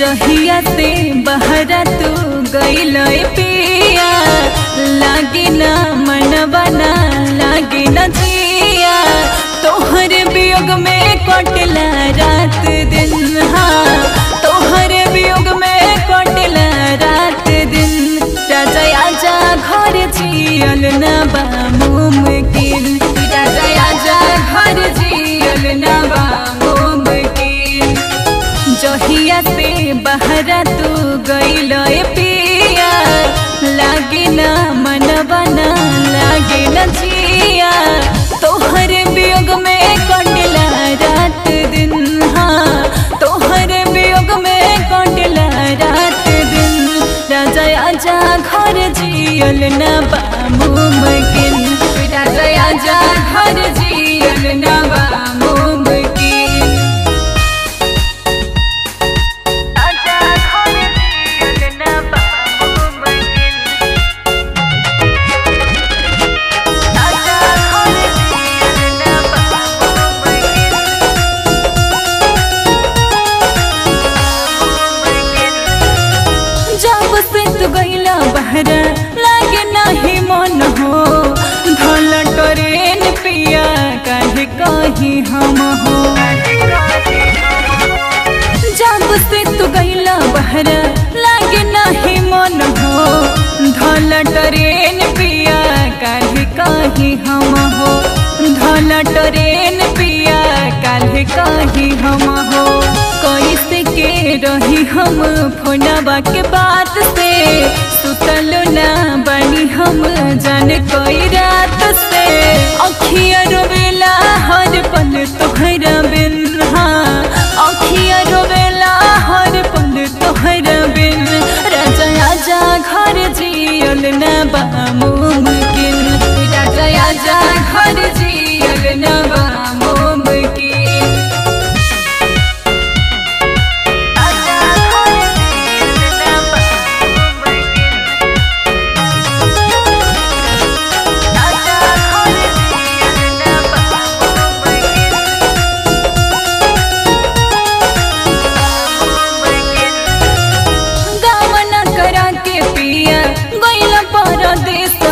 जहिया से बहरा तू गइल पिया, लागे ना मनवा ना लागे ना जिया, तोहर वियोग में कटला रात दिन। हाँ तोहर वियोग में कटला रात दिन। राजा आजा घर जियल ना बा मुमकिन, राजा आजा घर जियल ना बा मुमकिन। जहिया से बहरा तू गइल पिया, लागे ना मनवा ना लागे ना जिया, तोहर वियोग में कटला रात दिन। हाँ तोहर वियोग में कटला रात दिन। राजा आजा घर जियल ना बा मुमकिन, राजा आजा घर जियल ना बा मुमकिन। बहरा लागे नाही मन हो, धल ट्रेन पिया काहे कही हम हो। जब से तू गइला बहरा लागे नाही मन हो, धल ट्रेन पिया काहे कही हम हो। धल ट्रेन पिया काहे कही हम हो। कैसे के रही हम फोनवा के बात से, सुतलो ना बनी हम जान कोई रात से। अखिया रोवेला हर पल तोहरा बिन। हाँ अखिया रोवेला हर पल तोहरा बिन। राजा आजा घर जियल ना बा मुमकिन, राजा आजा घर जियल ना बा मुमकिन।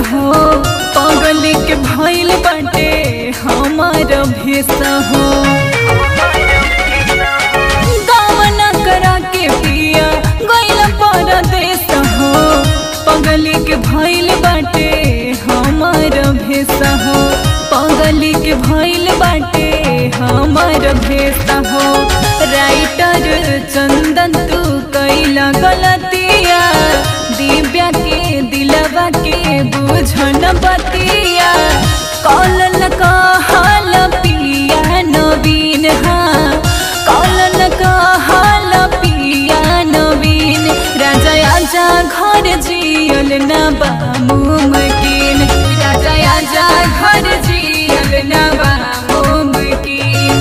हो पगल के भइल बाटे हमार भेस हो। गावना करा के पिया गइल परदेस हो, पगल के भइल बाटे हमार भेस हो। पगल के भइल बाटे हमार भेस हो। राइटर चंदन तू कइला गलतिया, दिव्या के दिलवा के बुझन बतिया। कॉलन कहल पिया नवीन। हाँ कॉलन कहल पिया नवीन। राजा आजा घर जियल ना बा मुमकिन, राजा आजा घर जियल ना बा मुमकिन।